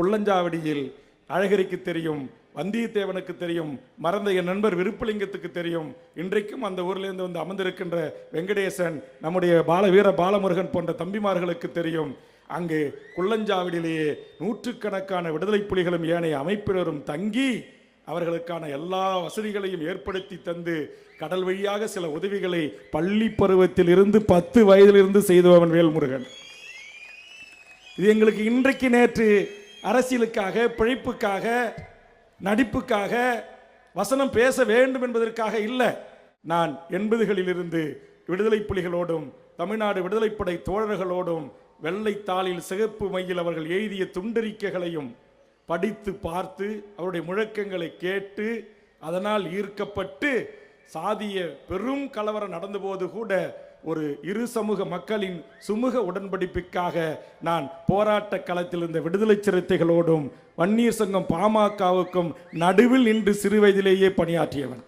குள்ளஞ்சாவடியில் அழகிரிக்கு தெரியும், வந்தியத்தேவனுக்கு தெரியும், மறந்த என் நண்பர் விருப்பலிங்கத்துக்கு தெரியும். இன்றைக்கும் அந்த ஊரிலிருந்து வந்து அமர்ந்திருக்கின்ற வெங்கடேசன், நம்முடைய வீர பாலமுருகன் போன்ற தம்பிமார்களுக்கு தெரியும். அங்கு குள்ளஞ்சாவடியிலேயே நூற்றுக்கணக்கான விடுதலை புலிகளும் ஏனைய அமைப்பினரும் தங்கி அவர்களுக்கான எல்லா வசதிகளையும் ஏற்படுத்தி தந்து கடல் வழியாக சில உதவிகளை பள்ளி பருவத்தில் இருந்து 10 வயதிலிருந்து செய்தவன் வேல்முருகன். இது எங்களுக்கு இன்றைக்கு நேற்று அரசியலுக்காக, பிழைப்புக்காக, நடிப்புக்காக, வசனம் பேச வேண்டும் என்பதற்காக இல்லை. நான் 80களிலிருந்து விடுதலை புலிகளோடும் தமிழ்நாடு விடுதலைப்படை தோழர்களோடும் வெள்ளை தாளில் சிகப்பு மையில் அவர்கள் எழுதிய துண்டறிக்கைகளையும் படித்து பார்த்து அவருடைய முழக்கங்களை கேட்டு அதனால் ஈர்க்கப்பட்டு சாதிய பெரும் கலவரம் நடந்தபோது கூட ஒரு இரு சமூக மக்களின் சுமூக உடன்படிப்புக்காக நான் போராட்ட களத்தில் இருந்த விடுதலை சிறுத்தைகளோடும் வன்னியர் சங்கம் பாமகவுக்கும் நடுவில் நின்று சிறு வயதிலேயே பணியாற்றியவன்.